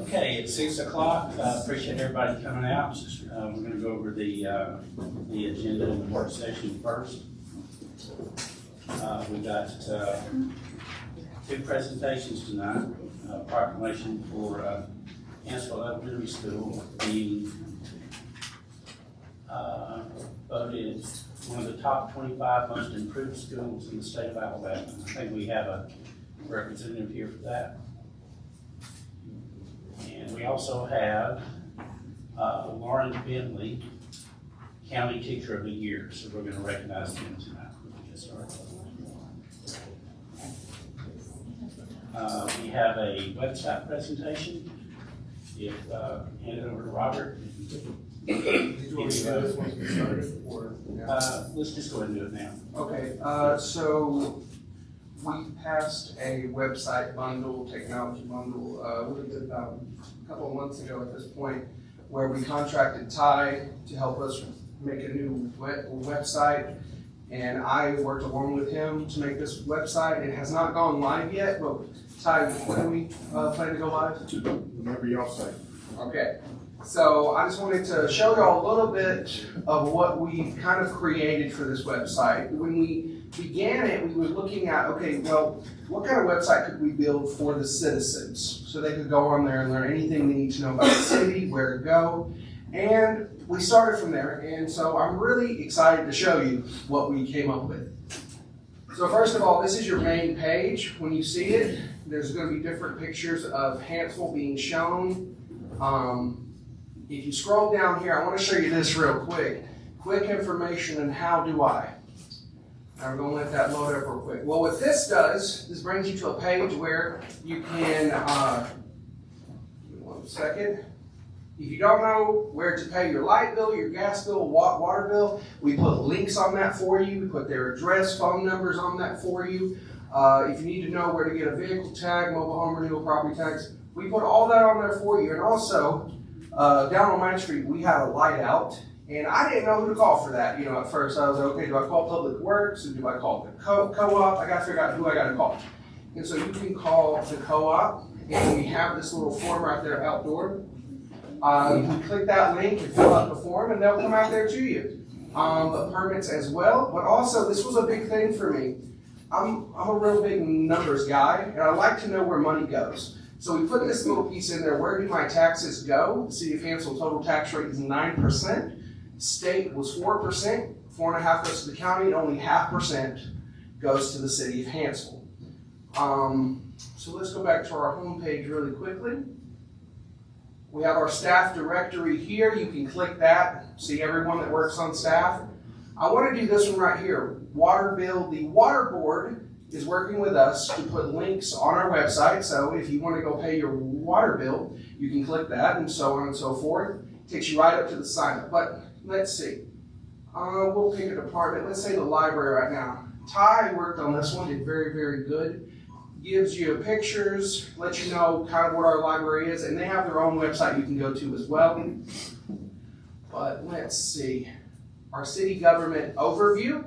Okay, it's 6 o'clock. Appreciate everybody coming out. We're going to go over the agenda and the work session first. We've got two presentations tonight. Proclamation for Hanceville Elementary School being voted one of the top 25 most improved schools in the state of Alabama. I think we have a representative here for that. And we also have Lauren Bentley, County Teacher of the Year. So we're going to recognize him tonight. We have a website presentation. Hand it over to Robert. Let's just go ahead and do it now. Okay, so we passed a website bundle, technology bundle, what was it, about a couple of months ago at this point, where we contracted Ty to help us make a new website. And I worked along with him to make this website. It has not gone live yet, but Ty, when do we plan to go live? Whenever y'all say. Okay, so I just wanted to show y'all a little bit of what we kind of created for this website. When we began it, we were looking at, okay, well, what kind of website could we build for the citizens? So they could go on there and learn anything they need to know about the city, where to go. And we started from there, and so I'm really excited to show you what we came up with. So first of all, this is your main page. When you see it, there's going to be different pictures of Hanceville being shown. If you scroll down here, I want to show you this real quick. Quick information and how do I. I'm going to let that load up real quick. Well, what this does, this brings you to a page where you can, give me 1 second. If you don't know where to pay your light bill, your gas bill, water bill, we put links on that for you. We put their address, phone numbers on that for you. If you need to know where to get a vehicle tag, mobile home renewal, property tax, we put all that on there for you. And also, down on my street, we had a light out. And I didn't know who to call for that. At first I was like, okay, do I call Public Works? Or do I call the co-op? I got to figure out who I got to call. And so you can call the co-op. And we have this little form right there outdoor. You can click that link and fill out the form, and they'll come out there to you. Permits as well, but also this was a big thing for me. I'm a real big numbers guy, and I like to know where money goes. So we put this little piece in there. Where do my taxes go? The City of Hanceville total tax rate is 9%. State was 4%. 4.5% goes to the county, and only 0.5% goes to the City of Hanceville. So let's go back to our home page really quickly. We have our staff directory here. You can click that, see everyone that works on staff. I want to do this one right here, water bill. The water board is working with us to put links on our website. So if you want to go pay your water bill, you can click that and so on and so forth. It takes you right up to the sign up. But let's see. We'll pick a department. Let's say the library right now. Ty worked on this one, did very, very good. Gives you pictures, lets you know kind of what our library is, and they have their own website you can go to as well. But let's see. Our city government overview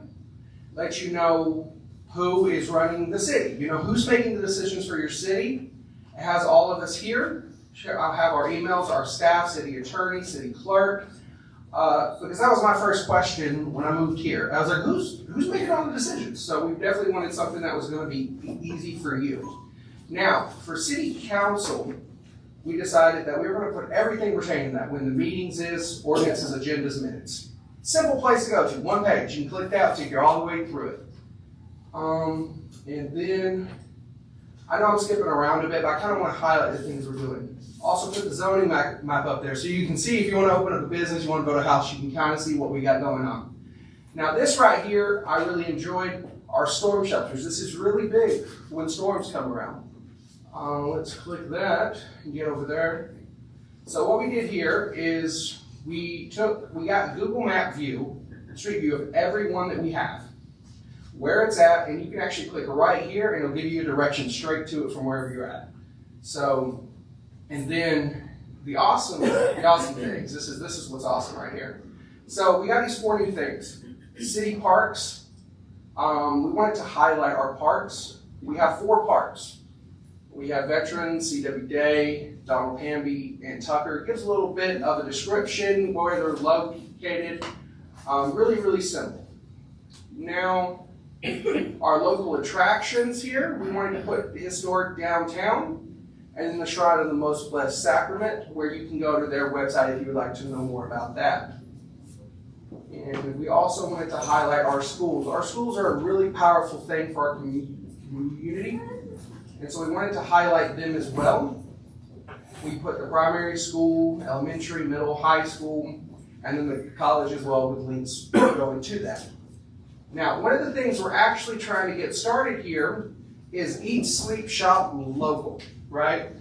lets you know who is running the city. Who's making the decisions for your city. It has all of us here. I'll have our emails, our staff, city attorney, city clerk. Because that was my first question when I moved here. I was like, who's making all the decisions? So we definitely wanted something that was going to be easy for you. Now, for city council, we decided that we were going to put everything pertaining to that. When the meetings is, ordinances, agendas, minutes. Simple place to go to, one page. You can click that, take you all the way through it. And then, I know I'm skipping around a bit, but I kind of want to highlight the things we're doing. Also put the zoning map up there so you can see if you want to open up a business, you want to build a house, you can kind of see what we got going on. Now this right here, I really enjoyed our storm shelters. This is really big when storms come around. Let's click that and get over there. So what we did here is we got Google Map view, street view of every one that we have, where it's at, and you can actually click right here and it'll give you a direction straight to it from wherever you're at. So, and then the awesome things, this is what's awesome right here. So we got these 4 new things. City parks. We wanted to highlight our parks. We have 4 parks. We have veterans, C.W. Day, Donald Hamby, and Tucker. It gives a little bit of a description where they're located. Really, really simple. Now, our local attractions here, we wanted to put the historic downtown and then the Shrine of the Most Blessed Sacrament, where you can go to their website if you would like to know more about that. And we also wanted to highlight our schools. Our schools are a really powerful thing for our community, and so we wanted to highlight them as well. We put the primary school, elementary, middle, high school, and then the college as well with links going to that. Now, one of the things we're actually trying to get started here is Eat, Sleep, Shop, Local, right?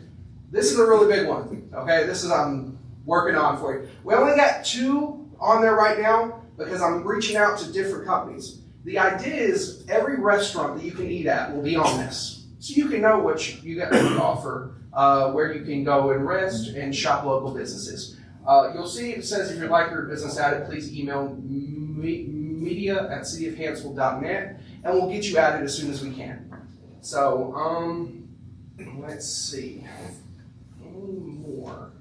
This is a really big one, okay? This is I'm working on for you. We only got 2 on there right now because I'm reaching out to different companies. The idea is every restaurant that you can eat at will be on this. So you can know what you got to offer, where you can go and rest and shop local businesses. You'll see it says if you'd like your business added, please email media@cityofhanceville.net and we'll get you added as soon as we can. So, let's see. Any more?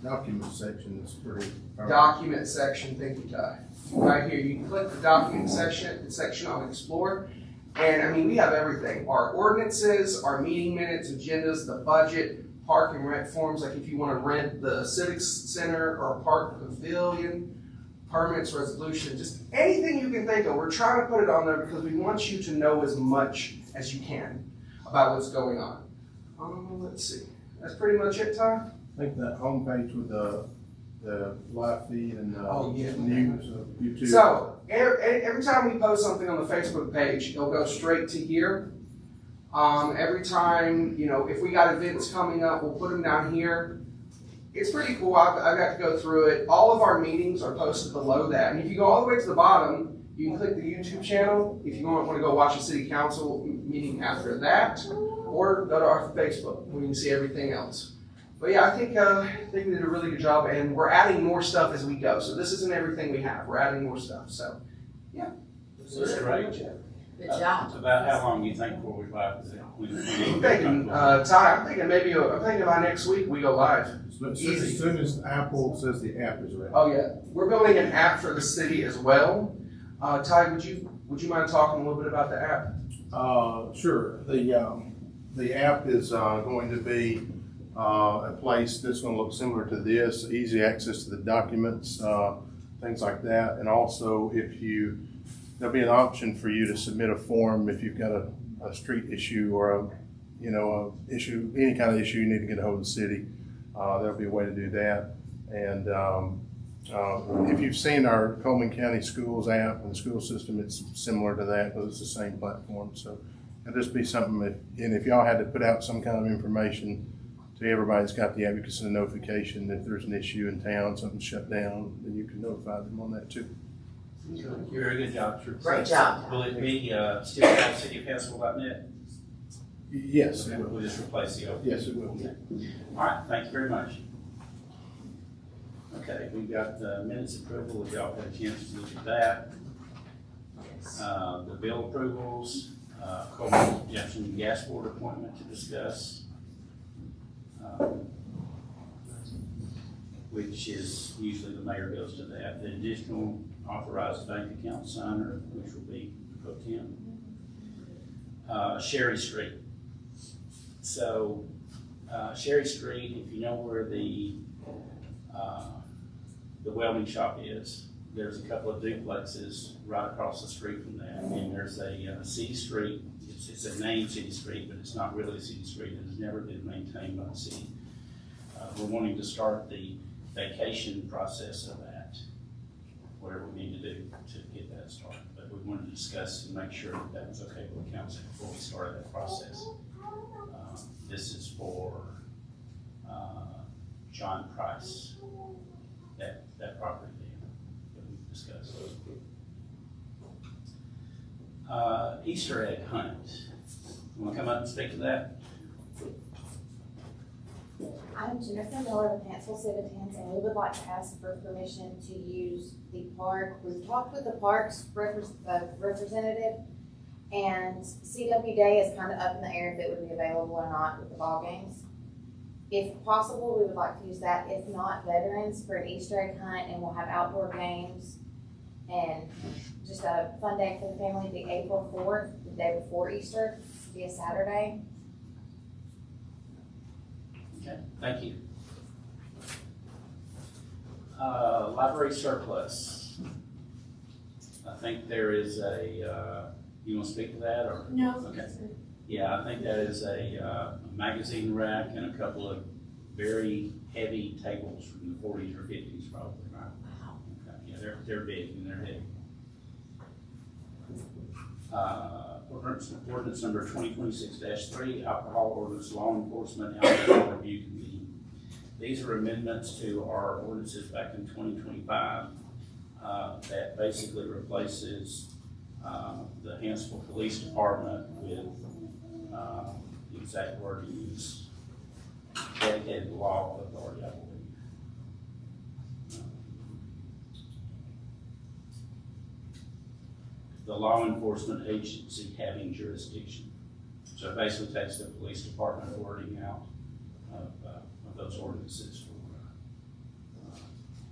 Document section is pretty powerful. Document section, thank you, Ty. Right here, you can click the document section on Explore. And I mean, we have everything. Our ordinances, our meeting minutes, agendas, the budget, park and rent forms, like if you want to rent the Civics Center or Park Pavilion, permits, resolution, just anything you can think of. We're trying to put it on there because we want you to know as much as you can about what's going on. Let's see. That's pretty much it, Ty? I think that homepage with the live feed and news of YouTube. So every time we post something on the Facebook page, it'll go straight to here. Every time, if we got events coming up, we'll put them down here. It's pretty cool. I've got to go through it. All of our meetings are posted below that. And if you go all the way to the bottom, you can click the YouTube channel if you want to go watch a city council meeting after that, or go to our Facebook where you can see everything else. But yeah, I think we did a really good job, and we're adding more stuff as we go. So this isn't everything we have. We're adding more stuff. So yeah. That's great. Good job. About how long do you think before we live? I'm thinking, Ty, I'm thinking by next week we go live. As soon as Apple says the app is ready. Oh yeah, we're building an app for the city as well. Ty, would you mind talking a little bit about the app? Sure. The app is going to be a place that's going to look similar to this, easy access to the documents, things like that, and also there'll be an option for you to submit a form if you've got a street issue or a issue, any kind of issue you need to get a hold of the city. There'll be a way to do that. And if you've seen our Coleman County Schools app and the school system, it's similar to that, but it's the same platform. So it'll just be something if y'all had to put out some kind of information to everybody that's got the app, you can send a notification if there's an issue in town, something's shut down, then you can notify them on that too. Very good job. Great job. Will it be still at cityofhanceville.net? Yes, it will. We'll just replace the old. Yes, it will. All right, thank you very much. Okay, we've got the minutes approval, if y'all had a chance to look at that. The bill approvals, Coleman Junction Gas Board appointment to discuss, which is usually the mayor goes to that. The additional authorized bank account signer, which will be Pro Tem. Sherry Street. So, Sherry Street, if you know where the welding shop is, there's a couple of duplexes right across the street from that. And there's a city street. It's a named city street, but it's not really a city street. It has never been maintained by the city. We're wanting to start the vacation process of that, whatever we need to do to get that started. But we wanted to discuss and make sure that was okay with the council before we started that process. This is for John Price, that property that we discussed. Easter egg hunt. You want to come up and speak to that? I'm Jennifer Miller with Hanceville Citizens, and we would like to ask for permission to use the park. We've talked with the parks representative, And CW Day is kind of up in the air if it would be available or not with the ball games. If possible, we would like to use that. If not, veterans for an Easter egg hunt, and we'll have outdoor games and just a fun day for the family. It'll be April 4th, the day before Easter. It'll be a Saturday. Okay, thank you. Library surplus. I think there is you want to speak to that, or? No. Okay. Yeah, I think that is a magazine rack and a couple of very heavy tables from the 40s or 50s probably, right? Wow. Okay, yeah, they're big and they're heavy. Ordinance number 2026-3, alcohol ordinance, law enforcement, alcohol review committee. These are amendments to our ordinances back in 2025 that basically replaces the Hanceville Police Department with the exact word is dedicated law authority, I believe. The law enforcement agency having jurisdiction. So it basically takes the police department wording out of those ordinances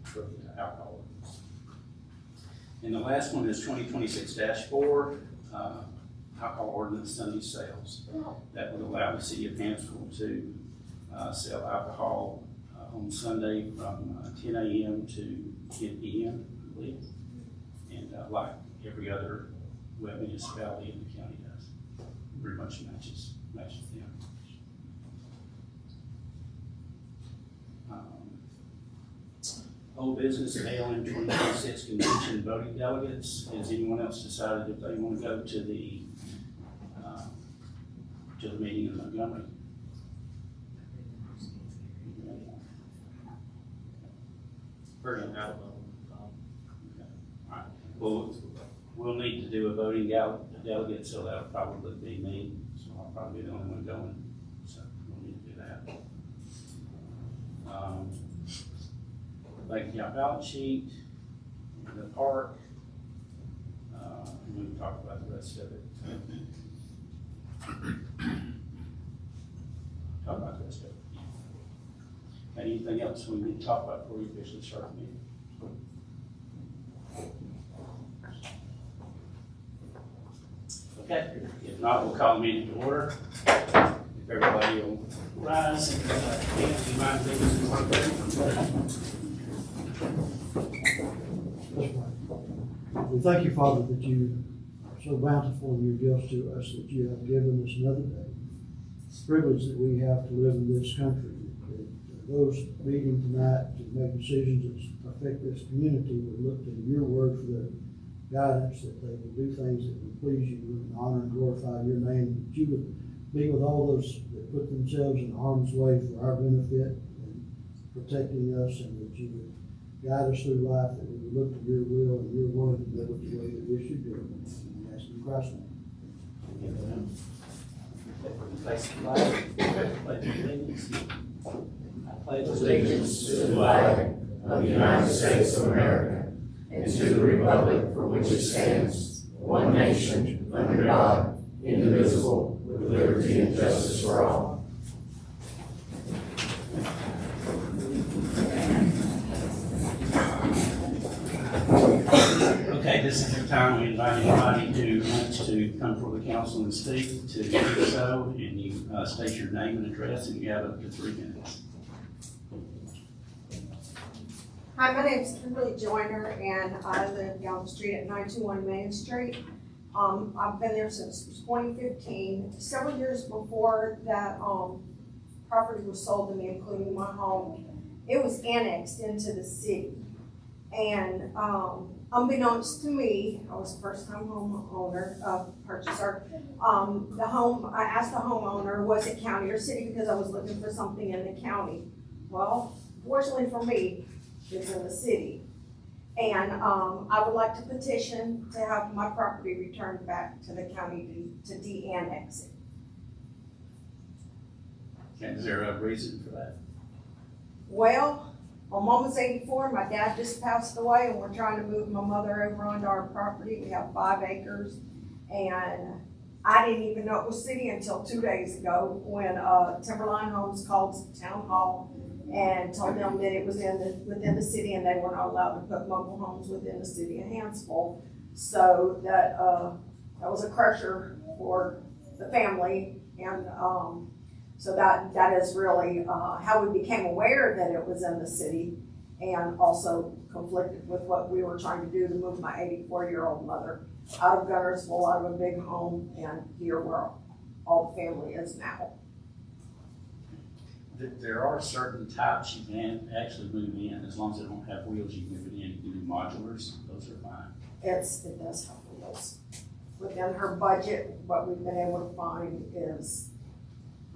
for the alcohol ordinance. And the last one is 2026-4, alcohol ordinance Sunday sales. That would allow the city of Hanceville to sell alcohol on Sunday from 10 a.m. to 10 p.m., I believe. And like every other web municipality in the county does. Pretty much matches them. Old business, ALM 2026 convention voting delegates. Has anyone else decided if they want to go to the meeting in Montgomery? Very unpalatable. Alright, well, we'll need to do a voting delegate, so that'll probably be me, so I'll probably be the only one going, so we'll need to do that. Like, balance sheet, the park, and we can talk about the rest of it. Talk about the rest of it. Anything else we need to talk about before we officially start the meeting? Okay, if not, we'll call the meeting to order. If everybody will rise and please do mind taking some work. We thank you, Father, that you are so bountiful in your gifts to us, that you have given us another day. Privilege that we have to live in this country. That those meeting tonight to make decisions that affect this community would look to your word for their guidance, that they would do things that would please you and honor and glorify your name, that you would be with all those that put themselves in harm's way for our benefit and protecting us, and that you would guide us through life, that we would look to your will and your word and live it the way that we should do it. And we ask in Christ's name. Place the flag, pledge allegiance. I pledge Allegiance to the flag of the United States of America and to the republic for which it stands, one nation, under God, indivisible, with liberty and justice for all. Okay, this is the time we invite anybody who wants to come before the council and speak to do so, and you state your name and address, and you have up to 3 minutes. Hi, my name is Kimberly Joyner, and I live down the street at 921 Main Street. I've been there since 2015. Several years before that property was sold to me, including my home, it was annexed into the city. And unbeknownst to me, I was a first-time homeowner, purchaser. The home, I asked the homeowner, was it county or city, because I was looking for something in the county. Well, fortunately for me, it's in the city. And I would like to petition to have my property returned back to the county to de-annex it. And is there a reason for that? Well, my mom was 84, my dad just passed away, and we're trying to move my mother over onto our property. We have 5 acres, and I didn't even know it was city until 2 days ago when, Timberline Homes called town hall and told them that it was within the city and they were not allowed to put mobile homes within the city of Hanceville. So that was a crusher for the family, and so that is really how we became aware that it was in the city, and also conflicted with what we were trying to do to move my 84-year-old mother out of Gunnersville, out of a big home, and here where all the family is now. There are certain types you can actually move in, as long as they don't have wheels, you can move it in. You can do modulars, those are fine. It does have wheels. Within her budget, what we've been able to find is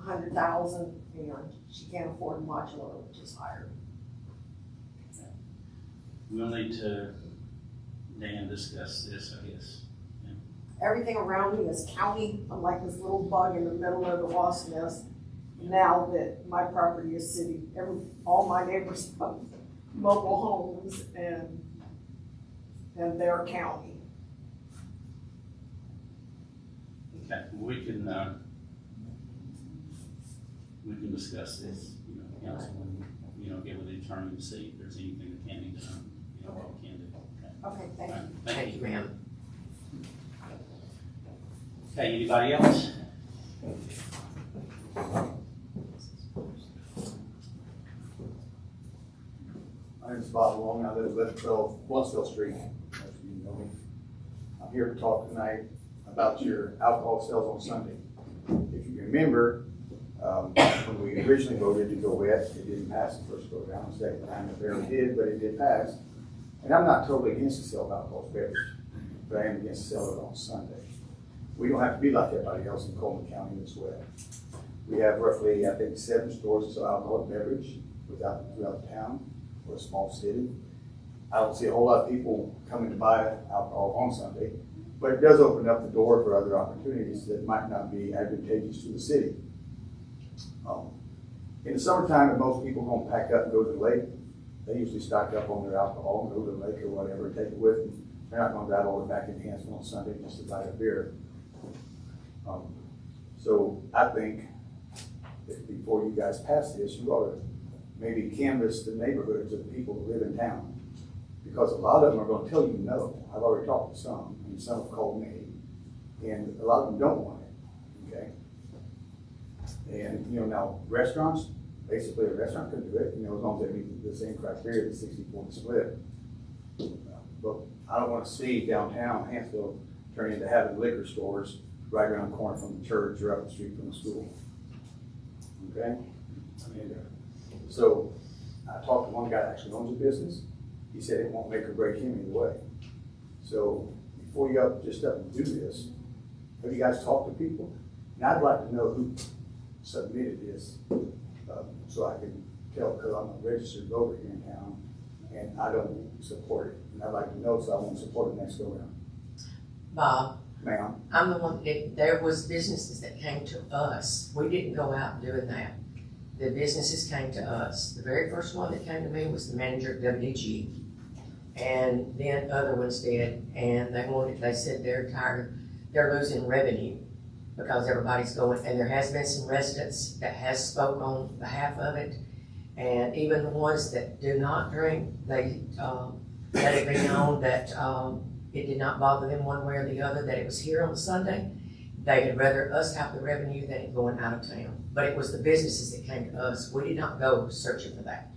$100,000, and she can't afford a modular, which is higher. We'll need to, Dan, discuss this, I guess. Everything around me is county. I'm like this little bug in the middle of the wasp nest. Now that my property is city, all my neighbors have mobile homes, and they're county. Okay, we can discuss this, council, and, get with the attorney to see if there's anything that can be done, what we can do. Okay, thank you. Thank you. ma'am. Okay, anybody else? My name is Bob Long. I live at 1112 Blunsville Street. Most of you know me. I'm here to talk tonight about your alcohol sales on Sunday. If you remember, when we originally voted to go wet, it didn't pass the first go down. The second time it barely did, but it did pass. And I'm not totally against the sale of alcohol beverage, but I am against the sale of it on Sunday. We don't have to be like everybody else in Coleman County that's wet. We have roughly, I think, 7 stores that sell alcoholic beverage throughout the town. We're a small city. I don't see a whole lot of people coming to buy alcohol on Sunday, but it does open up the door for other opportunities that might not be advantageous to the city. In the summertime, when most people are going to pack up and go to the lake, they usually stock up on their alcohol and go to the lake or whatever and take it with them. They're not going to drive all the way back into Hanceville on Sunday just to buy a beer. So I think that before you guys pass this, you ought to maybe canvass the neighborhoods of the people who live in town, because a lot of them are going to tell you no. I've already talked to some, and some have called me, and a lot of them don't want it, okay? And, now restaurants, basically a restaurant could do it, as long as they meet the same criteria, the 60-40 split. But I don't want to see downtown Hanceville turn into having liquor stores right around the corner from the church or up the street from the school, okay? So I talked to one guy that actually owns a business. He said it won't make or break him either way. So before you just up and do this, have you guys talked to people? And I'd like to know who submitted this, so I can tell, because I'm a registered voter here in town, and I don't support it. And I'd like to know, so I won't support it next go round. Bob, Ma'am? I'm the one there was businesses that came to us. We didn't go out doing that. The businesses came to us. The very first one that came to me was the manager at WDG. And then other ones did, and they said they're losing revenue because everybody's going, and there has been some residents that has spoke on behalf of it. And even the ones that do not drink, they let it be known that it did not bother them one way or the other, that it was here on Sunday. They'd rather us have the revenue than it going out of town. But it was the businesses that came to us. We did not go searching for that.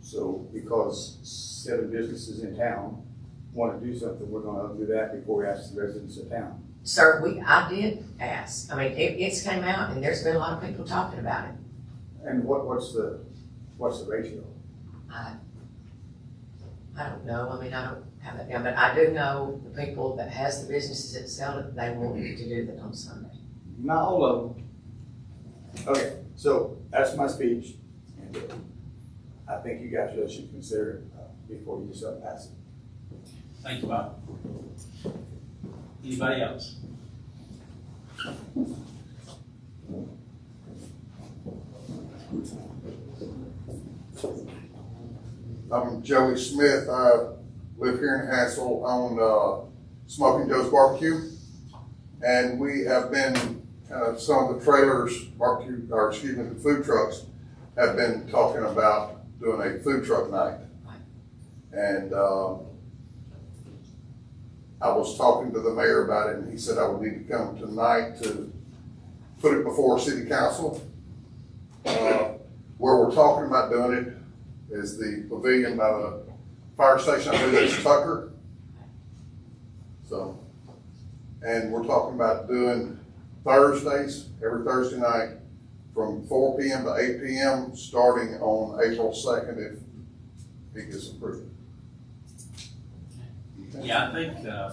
So because 7 businesses in town want to do something, we're going to do that before we ask the residents of town. Sir, I did ask. I mean, it's came out, and there's been a lot of people talking about it. And what's the ratio? I don't know. I mean, I don't have that down, but I do know the people that has the businesses that sell it, they want to do that on Sunday. Not all of them. Okay, so that's my speech, and I think you guys really should consider it before you just pass it. Thank you, Bob. Anybody else? I'm Joey Smith. I live here in Hanceville on Smoking Joe's Barbecue. And we have been, some of the trailers, the food trucks have been talking about doing a food truck night. And, I was talking to the mayor about it, and he said I would need to come tonight to put it before city council. Where we're talking about doing it is the pavilion by the fire station. I believe it's Tucker. So, and we're talking about doing Thursdays, every Thursday night, from 4 p.m. to 8 p.m., starting on April 2nd, if it gets approved. Yeah, I think, I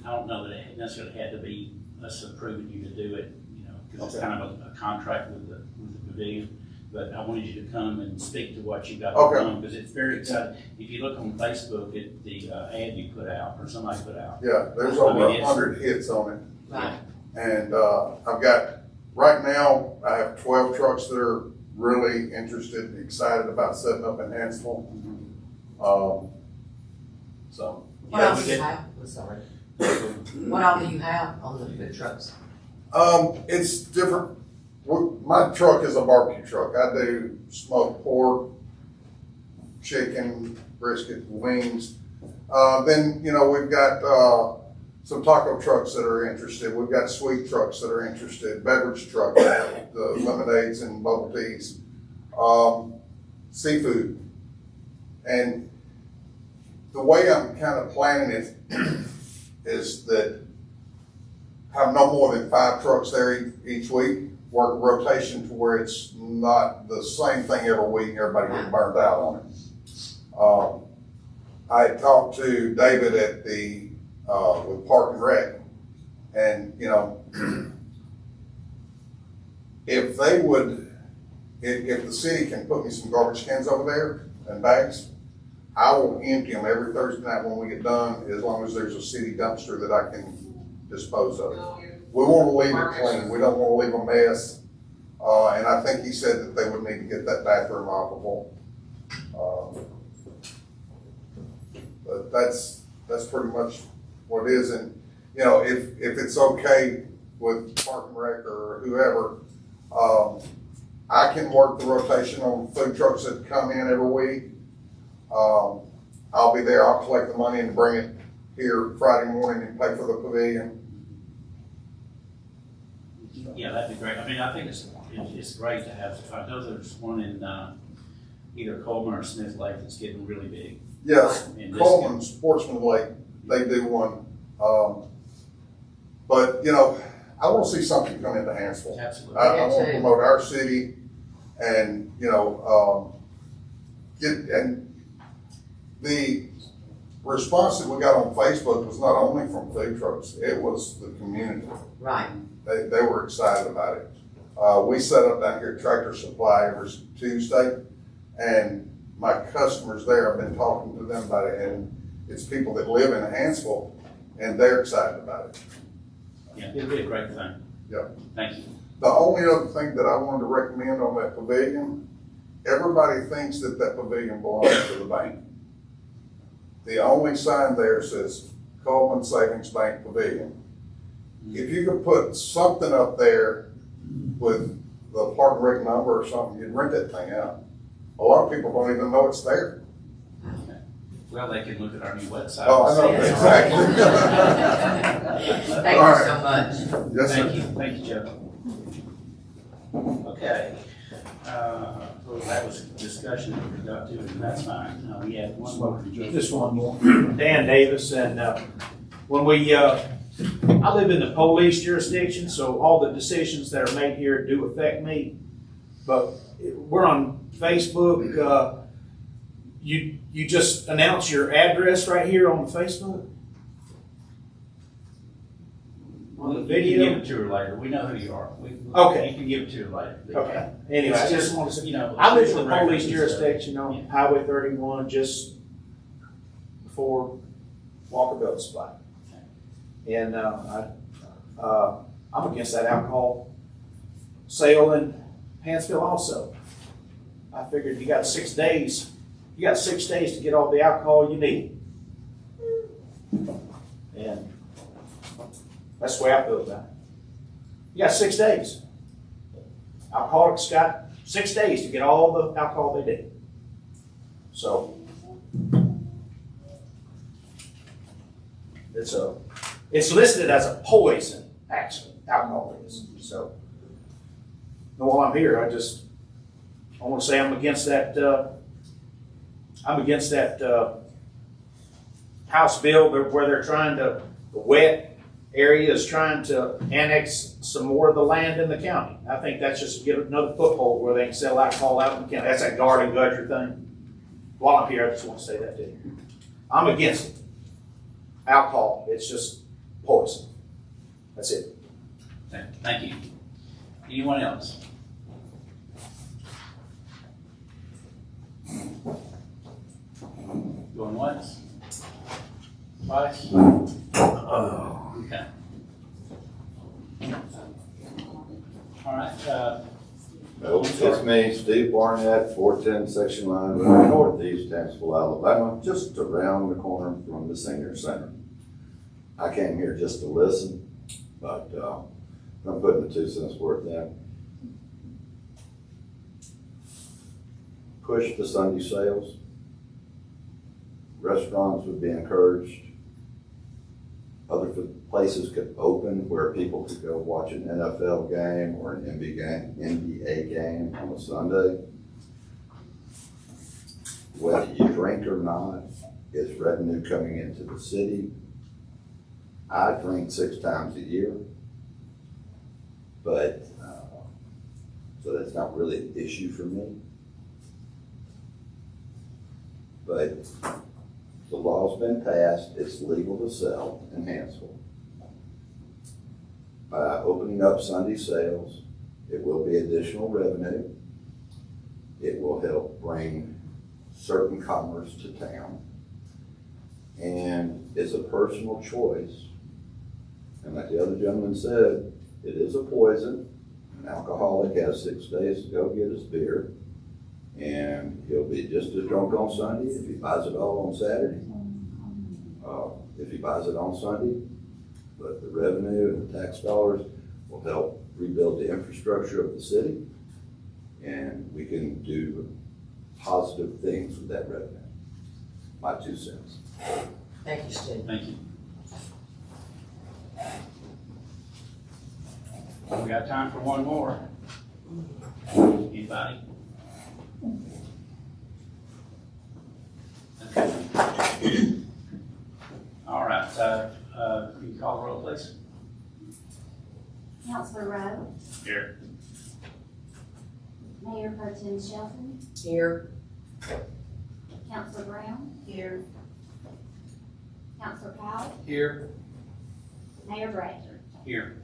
don't know that it necessarily had to be us approving you to do it, you know, because it's kind of a contract with the pavilion. But I wanted you to come and speak to what you got going on, because it's very exciting. If you look on Facebook at the ad you put out, or somebody put out. Yeah, there's over 100 hits on it. Right. And I've got, right now, I have 12 trucks that are really interested and excited about setting up in Hanceville. So. What else do you have? I'm sorry. What all do you have on the food trucks? It's different. My truck is a barbecue truck. I do smoked pork, chicken, brisket, wings. Then, you know, we've got some taco trucks that are interested. We've got sweet trucks that are interested, beverage trucks, the lemonades and bubble teas, seafood. And the way I'm kind of planning it is that have no more than 5 trucks there each week, work rotation to where it's not the same thing every week, everybody getting burnt out on it. I had talked to David at the, with Park and Rec, and, you know, if they would, if the city can put me some garbage cans over there and bags, I will empty them every Thursday night when we get done, as long as there's a city dumpster that I can dispose of. We want to leave it clean. We don't want to leave a mess. And I think he said that they would need to get that bathroom operable. But that's pretty much what it is. And, you know, if it's okay with Park and Rec or whoever, I can work the rotation on food trucks that come in every week. I'll be there. I'll collect the money and bring it here Friday morning and pay for the pavilion. Yeah, that'd be great. I mean, I think it's great to have, I know there's one in either Coleman or Smith Lake that's getting really big. Yes, And this- Coleman, Sportsman Lake, they do one. But, you know, I want to see something come into Hanceville. Absolutely. I want to promote our city and, you know, and the response that we got on Facebook was not only from food trucks, it was the community. Right. They were excited about it. We set up down here at Tractor Supply every Tuesday, and my customers there, I've been talking to them about it, and it's people that live in Hanceville, and they're excited about it. Yeah, it'll be a great thing. Yeah. Thank you. The only other thing that I wanted to recommend on that pavilion, everybody thinks that that pavilion belongs to the bank. The only sign there says Coleman Savings Bank Pavilion. If you could put something up there with the Park and Rec number or something, you'd rent that thing out. A lot of people don't even know it's there. Okay. Well, they can look at our new website. Oh, I know, and see it. exactly. Thank All you right. so much. Yes, sir. Thank you, Joe. Okay. Well, that was a discussion that we got to, and that's fine. We had one more. Just one more. Dan Davis, and when we, I live in the police jurisdiction, so all the decisions that are made here do affect me. But we're on Facebook. You just announce your address right here on Facebook? On the You video? can give it to her later. We know who you are. Okay. You can give it to her later. Okay. Anyway, I just want to say, you know, I live in the police references to- jurisdiction on Yeah. Highway 31, just before Walker Building Supply. And I'm against that alcohol sale in Hanceville also. I figured you got 6 days. You got 6 days to get all the alcohol you need. And That's the way I feel about it. You got 6 days. Alcoholics got 6 days to get all the alcohol they did. So, it's listed as a poison, actually, alcohol is. So, while I'm here, I want to say I'm against that House bill where they're trying to, the wet area is trying to annex some more of the land in the county. I think that's just to get another foothold where they can sell alcohol out in the county. That's that garden gudger thing. While I'm here, I just want to say that to you. I'm against it. Alcohol, it's just poison. That's it. Okay, thank you. Anyone else? Going once? Twice? Okay. All right, It's me, Steve Barnett, 410 Section Line Road, northeast Hanceville, Alabama, just around the corner from the senior center. I came here just to listen, but I'm putting the 2 cents worth in. Push the Sunday sales. Restaurants would be encouraged. Other places could open where people could go watch an NFL game or an NBA game on a Sunday. Whether you drink or not, it's revenue coming into the city. I drink 6 times a year, but so that's not really an issue for me. But the law's been passed, it's legal to sell in Hanceville. By opening up Sunday sales, it will be additional revenue. It will help bring certain commerce to town. And it's a personal choice. And like the other gentleman said, it is a poison. An alcoholic has 6 days to go get his beer. And he'll be just as drunk on Sunday if he buys it all on Saturday. If he buys it on Sunday, but the revenue and the tax dollars will help rebuild the infrastructure of the city, and we can do positive things with that revenue. My 2 cents. Thank you, Steve. thank you. We got time for one more. Anybody? Okay. All right, can you call the roll, please? Councilor Rowe, Here. Mayor Pro Tem Shelton, Here. Councilor Brown. Here. Councilor Powell, Here. Mayor Bradford. Here.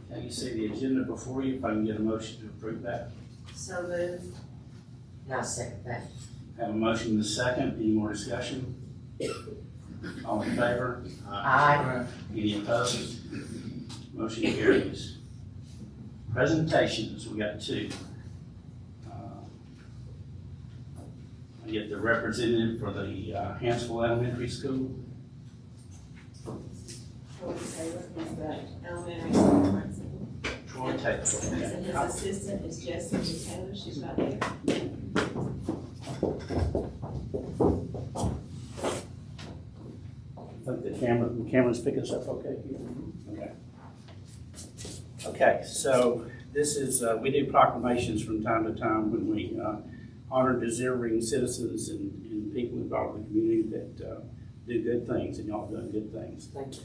Now you see the agenda before you, if I can get a motion to approve that. So moved. Now second that. Have a motion and a second, any more discussion? All in favor? Aye. Any opposed? Motion carries. Presentations, we got 2. I get the representative for the Hanceville Elementary School. Troy Taylor is the elementary school principal. Troy Taylor. And his assistant is Jessica Taylor, she's right there. I think the camera's picking us up okay here. Okay. Okay, so this is, we do proclamations from time to time when we honor deserving citizens and people involved in the community that do good things, and y'all doing good things. Thank you.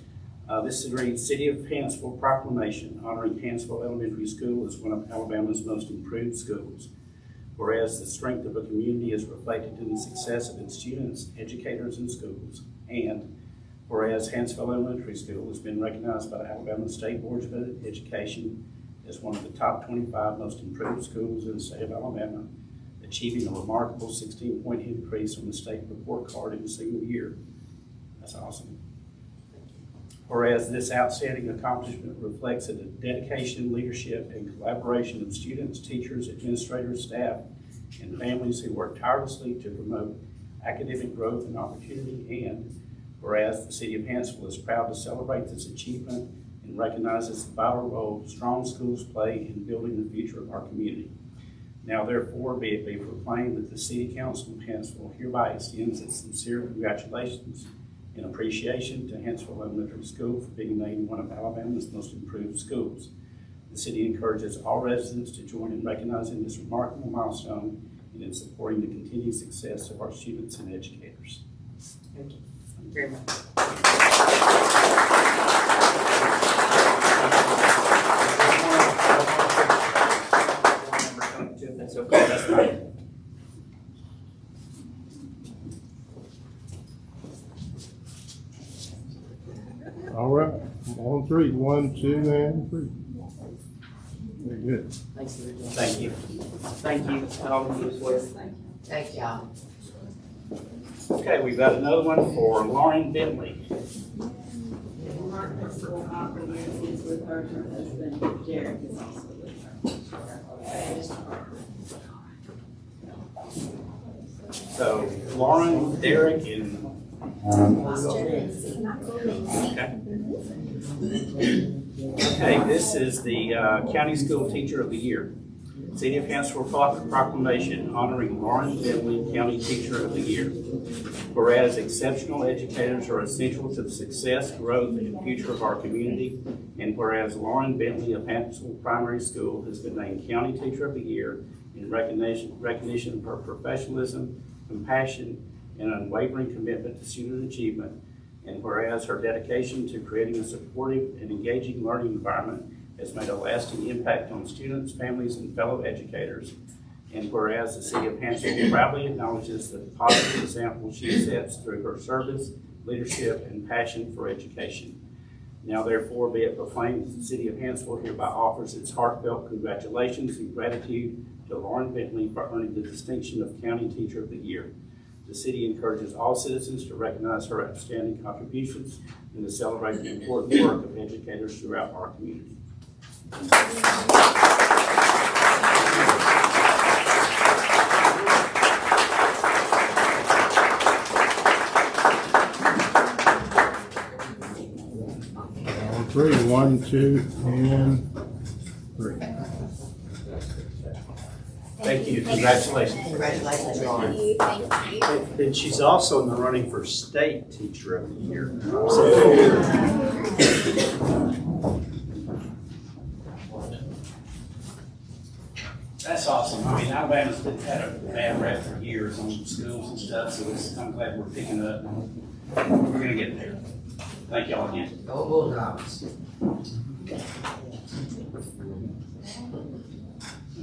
This reads, City of Hanceville Proclamation honoring Hanceville Elementary School as one of Alabama's most improved schools. Whereas the strength of a community is reflected in the success of its students, educators, and schools. And whereas Hanceville Elementary School has been recognized by the Alabama State Board of Education as one of the top 25 most improved schools in the state of Alabama, achieving a remarkable 16-point increase on the state report card in a single year. That's awesome. Whereas this outstanding accomplishment reflects the dedication, leadership, and collaboration of students, teachers, administrators, staff, and families who work tirelessly to promote academic growth and opportunity. And Whereas the city of Hanceville is proud to celebrate this achievement and recognizes the vital role strong schools play in building the future of our community. Now therefore be it proclaimed that the City Council of Hanceville hereby extends its sincere congratulations and appreciation to Hanceville Elementary School for being named one of Alabama's most improved schools. The city encourages all residents to join in recognizing this remarkable milestone and in supporting the continued success of our students and educators. Thank you very much. That's okay, that's fine. All right, on three, 1, 2, and 3. Very good. Thanks for doing Thank you. Thank you, all of you as well. Thank y'all. Okay, we've got another one for Lauren Bentley. Mark will compliment is with her husband, Derek is also with her. So Lauren, Derek, and Okay, this is the County School Teacher of the Year. City of Hanceville Proclamation honoring Lauren Bentley, County Teacher of the Year. Whereas exceptional educators are essential to the success, growth, and future of our community, and whereas Lauren Bentley of Hanceville Primary School has been named County Teacher of the Year in recognition of her professionalism, compassion, and unwavering commitment to student achievement, and whereas her dedication to creating a supportive and engaging learning environment has made a lasting impact on students, families, and fellow educators, and whereas the City of Hanceville proudly acknowledges the positive example she sets through her service, leadership, and passion for education. Now therefore be it proclaimed that the City of Hanceville hereby offers its heartfelt congratulations and gratitude to Lauren Bentley for earning the distinction of County Teacher of the Year. The city encourages all citizens to recognize her outstanding contributions and to celebrate the important work of educators throughout our community. On three, 1, 2, and 3. Thank you. Congratulations. Congratulations, Lauren. Thank you. And she's also in the running for State Teacher of the Year. That's awesome. I mean, Alabama's been had a bad rep for years on schools and stuff, so I'm glad we're picking up. We're gonna get there. Thank y'all again. Go Bulldogs.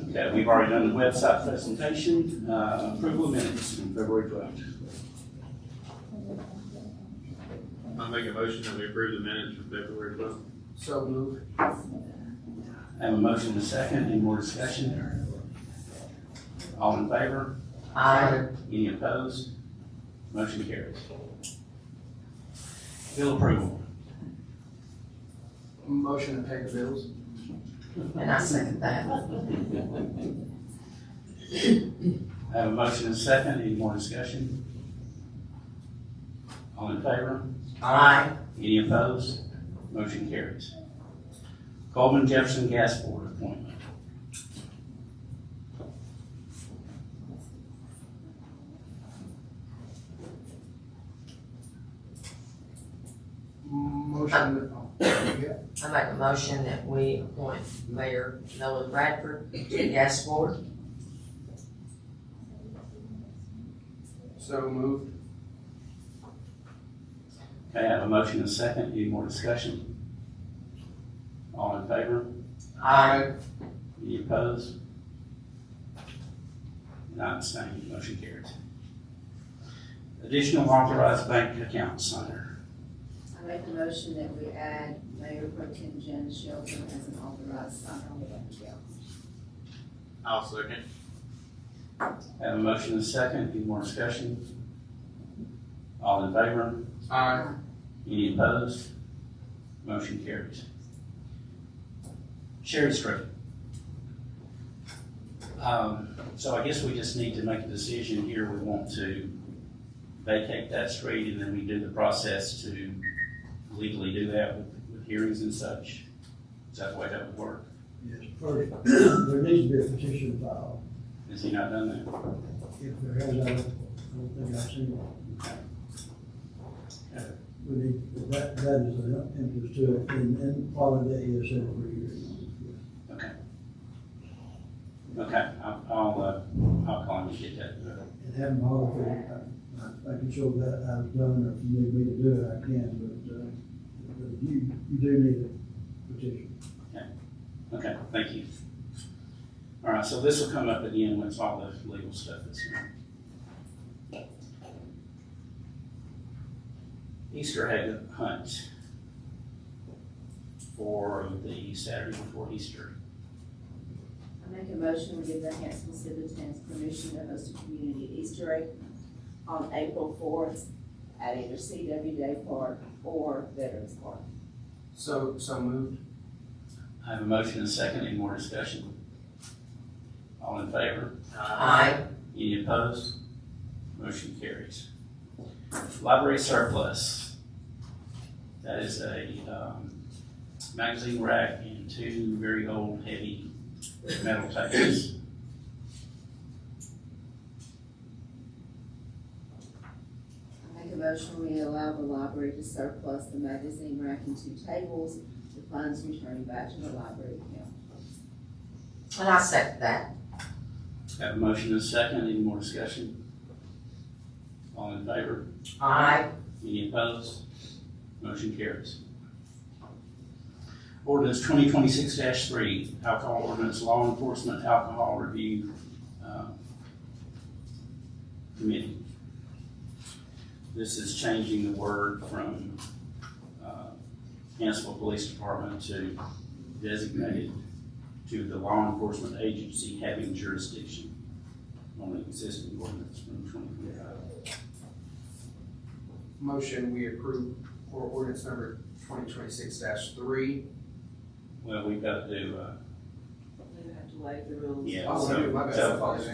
Okay, we've already done the website presentation. Approval of minutes from February 12th. I'll make a motion that we approve the minutes from February 12th. So moved. I have a motion and a second. Any more discussion? All in favor? Aye. Any opposed? Motion carries. Bill approval. Motion to pay the bills. And I second that. I have a motion and a second. Any more discussion? All in favor? Aye. Any opposed? Motion carries. Coleman Jefferson Gas Board appointment. Motion, yeah. I make a motion that we appoint Mayor Nolan Bradford to the gas board. So moved. Okay, I have a motion and a second. Any more discussion? All in favor? Aye. Any opposed? Not abstaining. Motion carries. Additional authorized bank account signer. I make the motion that we add Mayor Pro Tem Jen Shelton as an authorized signer on the bank accounts. I'll second. I have a motion and a second. Any more discussion? All in favor? Aye. Any opposed? Motion carries. Sherry Street. So I guess we just need to make a decision here. We want to vacate that street, and then we do the process to legally do that with hearings and such? Is that the way that would work? Yes, first, there needs to be a petition filed. Has he not done that? If there has, I don't think I've seen one. We need, that is an interest to it, and following that is every year. Okay. Okay, I'll call him and get that. And having all of it, I can show that I've done, or if you need me to do it, I can, but you do need a petition. Okay, thank you. All right, so this will come up again once all the legal stuff is here. Easter egg hunt for the Saturday before Easter. I make a motion to give the Hanceville citizens permission to host a community Easter egg on April 4th at either CW Day Park or Veterans Park. So moved. I have a motion and a second. Any more discussion? All in favor? Aye. Any opposed? Motion carries. Library surplus. That is a magazine rack and two very old, heavy metal tables. I make a motion we allow the library to surplus the magazine rack and two tables, the funds returning back to the library account. And I second that. Have a motion and a second. Any more discussion? All in favor? Aye. Any opposed? Motion carries. Ordinance 2026-3, alcohol ordinance, law enforcement alcohol review committee. This is changing the word from Hanceville Police Department to designated to the law enforcement agency having jurisdiction on the existing ordinance from 2025. Motion, we approve for ordinance number 2026-3. Well, we've got to do, We have to waive the rules. yeah, Oh, my bad.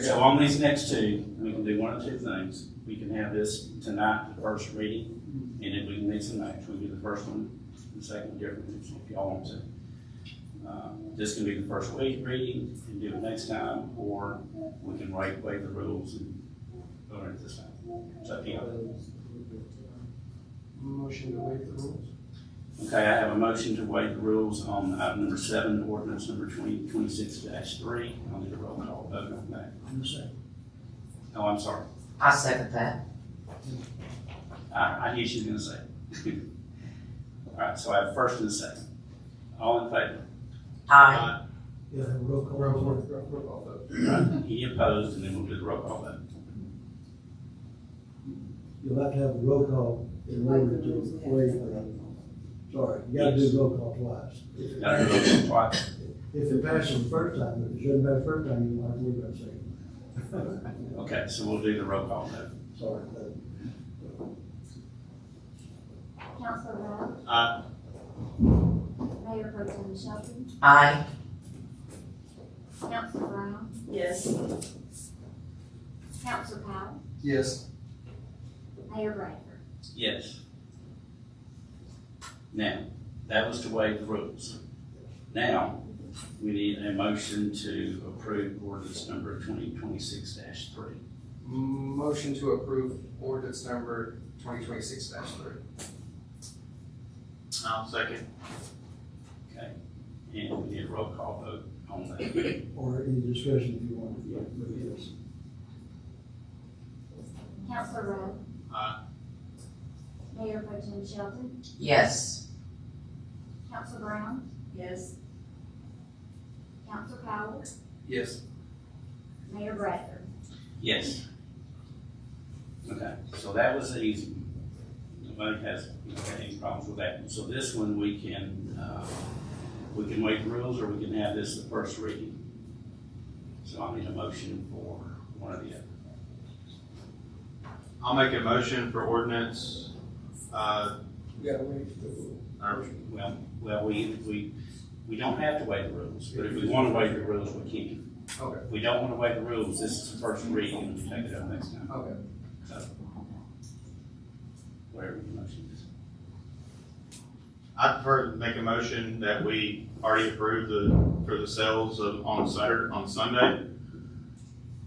so on these next two, we can do one of two things. We can have this tonight, the first reading, and if we can mix and match, we can do the first one, and the second one differently, if y'all want to. This can be the first reading and do it next time, or we can waive the rules and vote on it this time. It's up to you. Motion to waive the rules. Okay, I have a motion to waive the rules on item number 7, ordinance number 2026-3. I'll need a roll call vote on that. I'm the second. Oh, I'm sorry. I second that. I knew she was gonna say. All right, so I have first and a second. All in favor? Aye. Yeah, have a roll call. Roll call vote. Right. Any opposed, and then we'll do the roll call vote. You'll have to have a roll call in order to waive the, sorry, you gotta do roll call twice. Got to do roll call twice. If it passes the first time, if it shouldn't pass the first time, you might worry about second. Okay, so we'll do the roll call vote. Sorry. Counselor Rowe? Aye. Mayor Pro Tem Shelton? Aye. Counselor Brown? Yes. Counselor Powell? Yes. Mayor Bradford? Yes. Now, that was to waive the rules. Now, we need a motion to approve ordinance number 2026-3. Motion to approve ordinance number 2026-3. I'll second. Okay, and we need a roll call vote on that. Or any discussion if you want. Yeah, but yes. Counselor Rowe? Aye. Mayor Pro Tem Shelton? Yes. Counselor Brown? Yes. Counselor Powell? Yes. Mayor Bradford? Yes. Okay, so that was the easy one. Nobody has any problems with that. So this one, we can waive the rules, or we can have this the first reading. So I'll need a motion for one or the other. I'll make a motion for ordinance, We gotta waive the rule. Well, we don't have to waive the rules, but if we want to waive the rules, we can. Okay. If we don't want to waive the rules, this is the first reading, and we take it up next time. Okay. So, whatever your motion is. I prefer to make a motion that we already approve for the sales on Sunday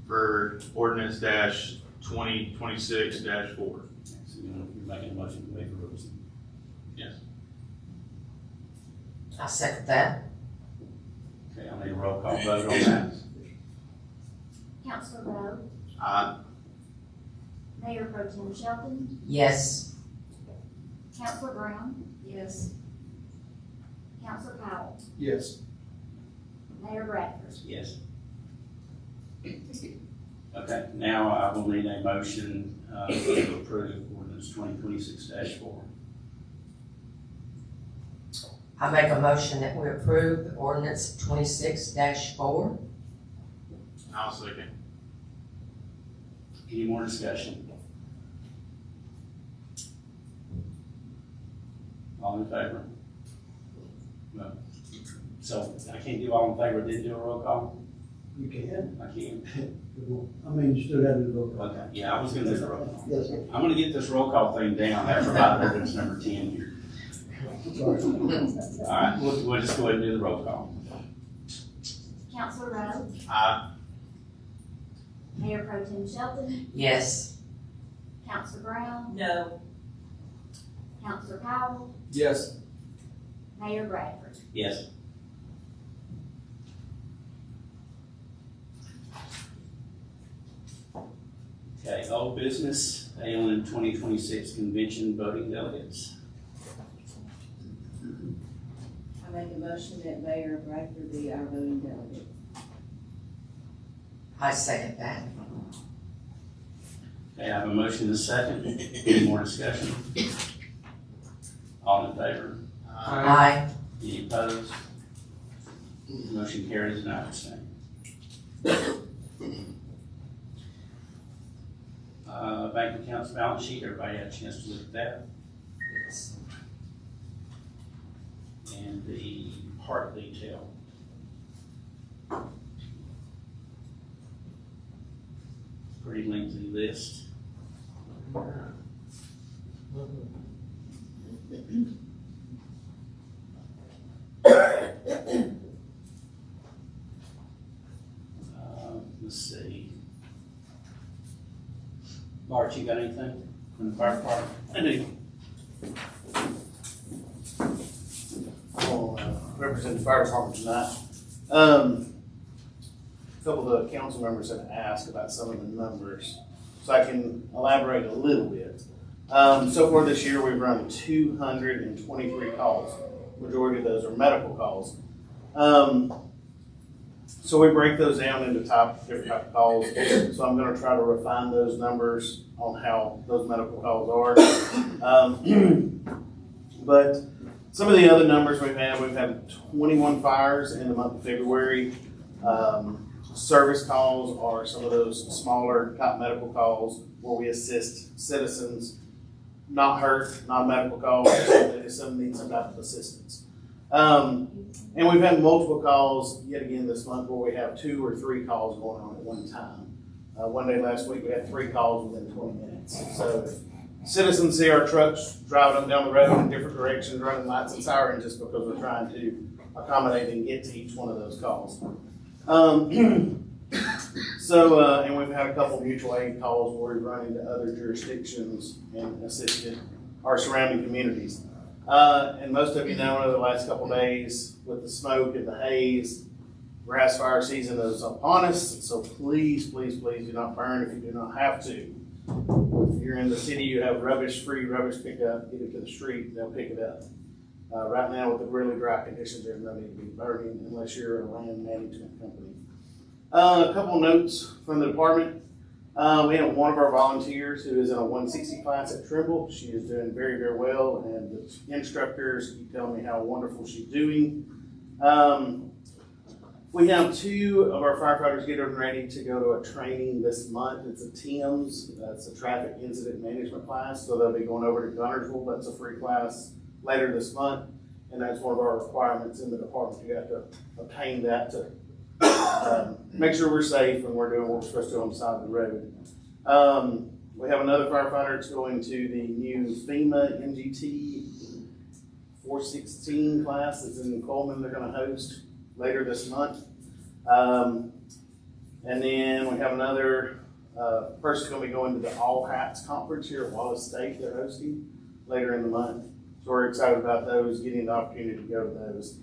for ordinance -2026-4. So you're making a motion to waive the rules. Yes. I second that. Okay, I'll need a roll call vote on that. Counselor Rowe, Aye. Mayor Pro Tem Shelton, Yes. Counselor Brown, Yes. Counselor Powell, Yes. Mayor Bradford. Yes. Okay, now I will need a motion to approve ordinance 2026-4. I make a motion that we approve ordinance 26-4. I'll second. Any more discussion? All in favor? No. So I can't do all in favor, didn't do a roll call? You can. I can't. I mean, you still have to vote. Okay, yeah, I was gonna do the roll call. Yes, sir. I'm gonna get this roll call thing down after about ordinance number 10 here. Sorry. All right, we'll just go ahead and do the roll call. Counselor Rowe, Aye. Mayor Pro Tem Shelton, Yes. Counselor Brown, No. Counselor Powell, Yes. Mayor Bradford. Yes. Okay, old business, ALN 2026 convention voting delegates. I make a motion that Mayor Bradford be our voting delegate. I second that. Okay, I have a motion and a second. Any more discussion? All in favor? Aye. Any opposed? Motion carries and I abstain. Bank accounts balance sheet, everybody had a chance to look at that. And the part detail. Pretty lengthy list. Let's see. Bart, you got anything from the fire department? I do. I'll represent the fire department tonight. A couple of the council members have asked about some of the numbers, so I can elaborate a little bit. So far this year, we've run 223 calls. Majority of those are medical calls. So we break those down into different type of calls. So I'm going to try to refine those numbers on how those medical calls are. But some of the other numbers we've had 21 fires in the month of February. Service calls are some of those smaller type medical calls where we assist citizens, not hurt, not medical calls, if someone needs some type of assistance. And we've had multiple calls yet again this month where we have 2 or 3 calls going on at one time. One day last week we had 3 calls within 20 minutes. So if citizens see our trucks driving up and down the road in different directions, running lights and sirens, just because we're trying to accommodate and get to each one of those calls. And we've had a couple of mutual aid calls where we've run into other jurisdictions and assisted our surrounding communities. And most of you know over the last couple of days with the smoke and the haze, grass fire season is upon us. So please, please, please do not burn if you do not have to. If you're in the city, you have free rubbish pickup, get it to the street, they'll pick it up. Right now with the really dry conditions, there's no need to be burning unless you're a land management company. A couple notes from the department. We have one of our volunteers who is in a 160 class at Trimble. She is doing very, very well, and the instructors keep telling me how wonderful she's doing. We have 2 of our firefighters getting ready to go to a training this month. It's a TIMS, that's a traffic incident management class, so they'll be going over to Gunnersville. That's a free class later this month, and that's one of our requirements in the department. You have to obtain that to make sure we're safe and we're doing what we're supposed to do on the side of the road. We have another firefighter that's going to the new FEMA NGT 416 class that's in Coleman. They're gonna host later this month. And then we have another person gonna be going to the All Hats Conference here at Wallace State. They're hosting later in the month. So we're excited about those, getting the opportunity to go to those.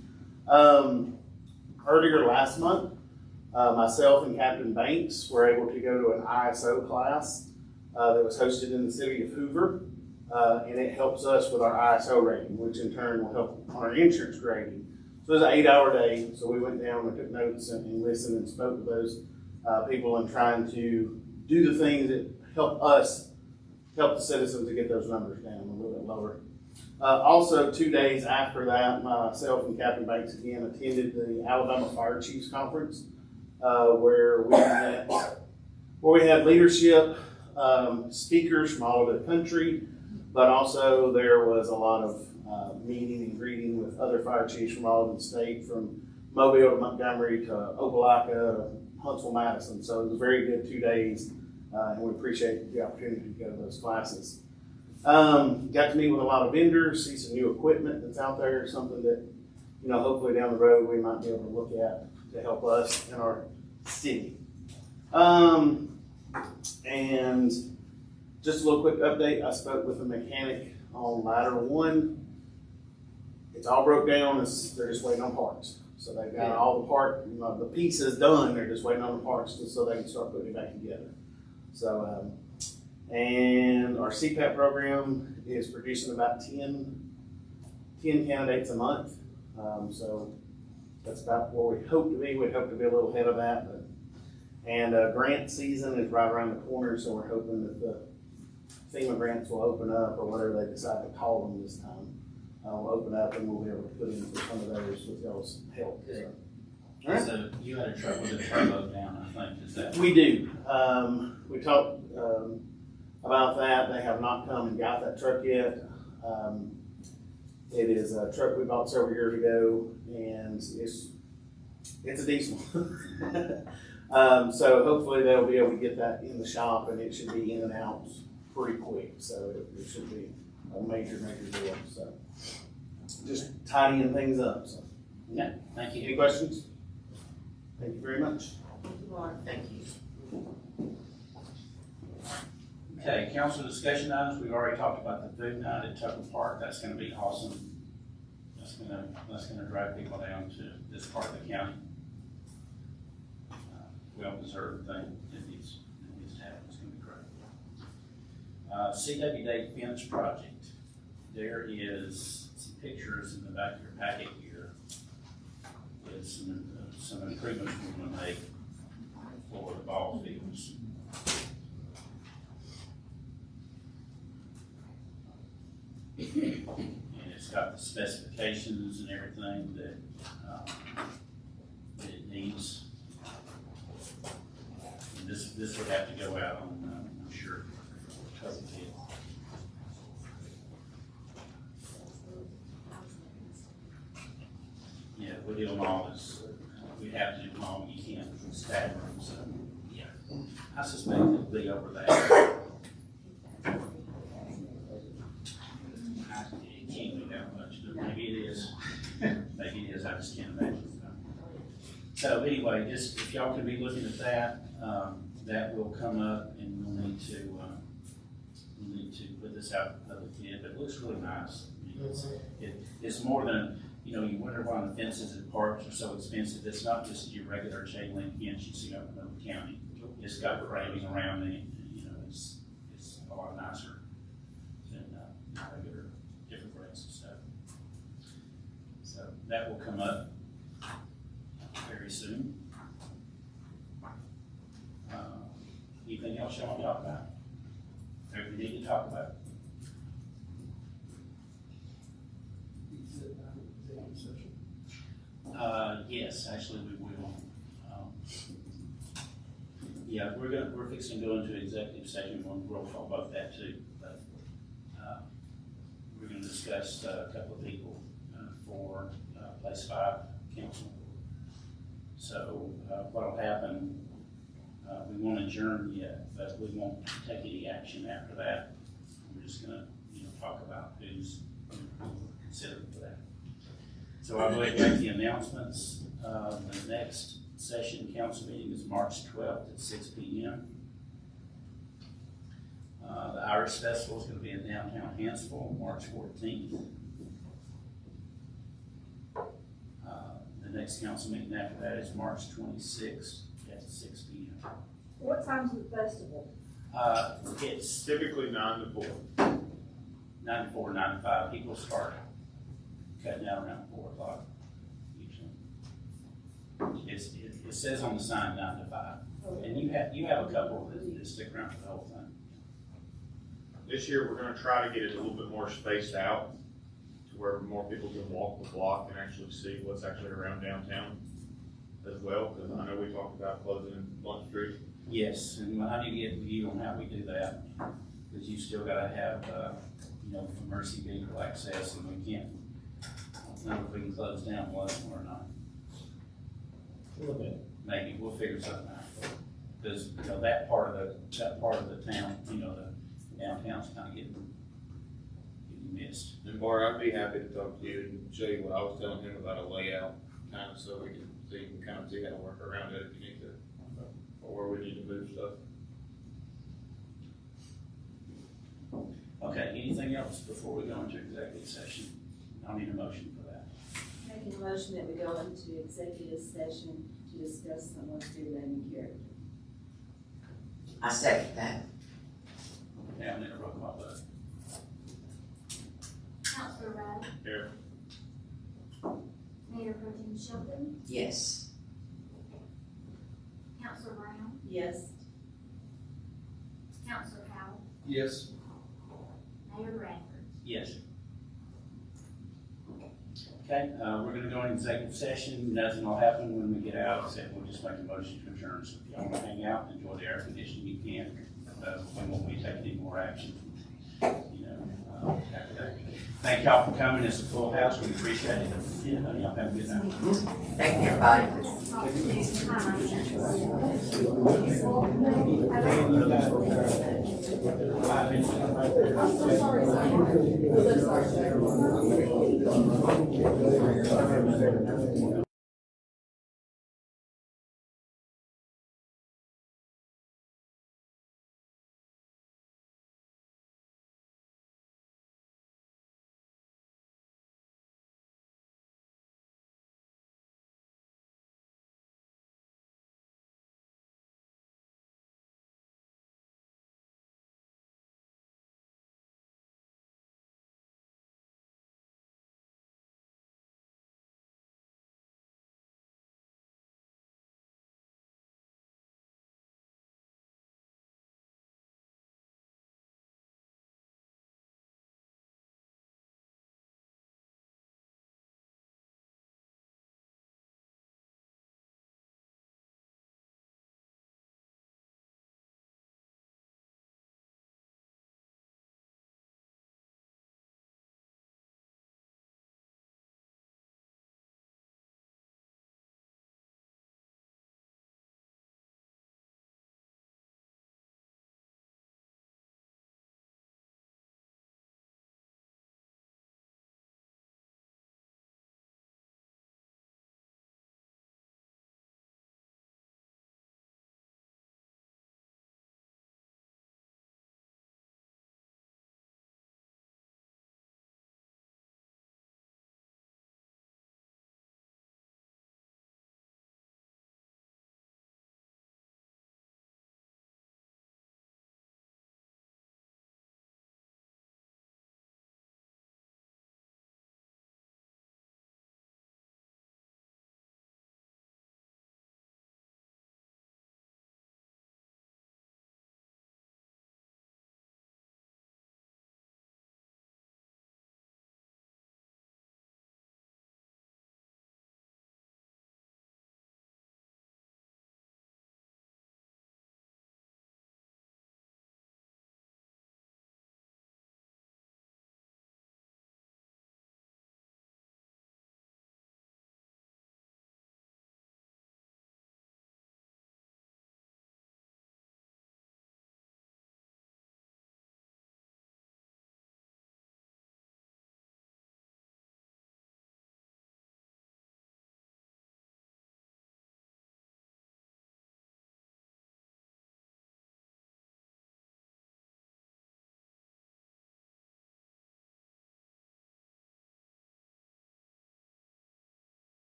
Earlier last month, myself and Captain Banks were able to go to an ISO class that was hosted in the city of Hoover. And it helps us with our ISO rating, which in turn will help on our insurance grading. So it was an 8-hour day, so we went down and took notes and listened and spoke to those people and trying to do the things that help us, help the citizens to get those numbers down a little bit lower. Also, 2 days after that, myself and Captain Banks again attended the Alabama Fire Chiefs Conference, where we had leadership speakers from all over the country, but also there was a lot of meeting and greeting with other fire chiefs from all over the state, from Mobile to Montgomery to Opelika to Huntsville, Madison. So it was a very good 2 days, and we appreciate the opportunity to go to those classes. Got to meet with a lot of vendors, see some new equipment that's out there, something that, you know, hopefully down the road we might be able to look at to help us in our city. And just a little quick update, I spoke with a mechanic on ladder 1. It's all broke down, they're just waiting on parts. So they've got all the the pieces done, they're just waiting on the parts so they can start putting it back together. So, and our CPAP program is producing about 10 candidates a month. So that's about where we hope to be. We'd hope to be a little ahead of that. And grant season is right around the corner, so we're hoping that the FEMA grants will open up, or whatever they decide to call them this time. Will open up and we'll be able to put in for some of those with y'all's help. So. Right. So you had a truck with a turbo down, I think, is that? We do. We talked about that. They have not come and got that truck yet. It is a truck we bought several years ago, and it's a decent one. So hopefully they'll be able to get that in the shop, and it should be in and out pretty quick. So it should be a major deal. So just tidying things up. So Yeah, thank you. Any questions? Thank you very much. Thank you. Okay, council discussion items, we've already talked about the food night at Tucker Park. That's gonna be awesome. That's gonna drive people down to this part of the county. Well-deserved thing it needs to happen. It's gonna be great. CWD fence project. There is some pictures in the back of your packet here. There's some improvements we're gonna make for the ball fields. And it's got the specifications and everything that it needs. And this would have to go out on, I'm sure, because of it. Yeah, we do them all we have to do them all, you can't stagger them, so, yeah. I suspect it'll be over that. It can't be that much, but maybe it is. Maybe it is, I just can't imagine. So anyway, just if y'all could be looking at that, that will come up, and we'll need to put this out for public bid, but it looks really nice. I mean, it's more than, you wonder why the fences at parks are so expensive. It's not just your regular chain link fence you see up in the county. It's got framing around it, it's a lot nicer than regular different grades and stuff. So that will come up very soon. Anything else y'all want to talk about? Or we need to talk about? Yes, actually we will. Yeah, we're fixing to go into executive session. We'll talk about that too. But we're going to discuss a couple of people for Place 5 council. So what'll happen? we won't adjourn yet, but we won't take any action after that. We're just gonna, talk about who's considered for that. So I'll go ahead and make the announcements. The next session council meeting is March 12th at 6 p.m. The Irish Festival is gonna be in downtown Hanceville, March 14th. The next council meeting after that is March 26th at 6 p.m. What time's the festival? It's Typically 9 to 4. 9 to 4, 9 to 5. People start cutting out around 4 o'clock usually. It says on the sign 9 to 5. And you have a couple that stick around for the whole thing. This year, we're gonna try to get it a little bit more spaced out to where more people can walk the block and actually see what's actually around downtown as well, because I know we talked about closing Blunt Street. Yes, and I need to get with you on how we do that, because you still gotta have, emergency vehicle access, and we can't, I don't know if we can close down one or not. Maybe, we'll figure something out. Because, that part of the town, the downtown's kind of getting missed. And Bart, I'd be happy to talk to you and show you what I was telling him about a layout, kind of so you can kind of see how to work around it if you need to, or where we need to move stuff. Okay, anything else before we go into executive session? I'll need a motion for that. Making a motion that we go into executive session to discuss someone's good name and character. I second that. Okay, I'm gonna roll call vote. Counselor Rudd, Here. Mayor Pro Tem Shelton, Yes. Counselor Brown, Yes. Counselor Howell, Yes. Mayor Bradford. Yes. Okay, we're gonna go into executive session. Nothing will happen when we get out, except we'll just make a motion to adjourn. So if y'all wanna hang out, enjoy the air conditioning, you can. We won't be taking any more action, after that. Thank y'all for coming. It's a full house. We appreciate it. Y'all have a good night. Thank you, everybody.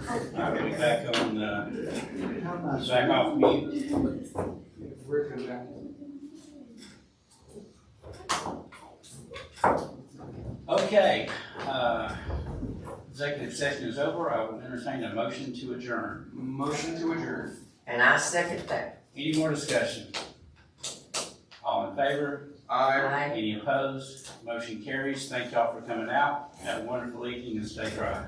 I'll be back on, How nice. back off mute. Rick is down. Okay, executive session is over. I will entertain a motion to adjourn. Motion to adjourn. And I second that. Any more discussion? All in favor? Aye. Any opposed? Motion carries. Thank y'all for coming out. Have a wonderful evening and stay dry.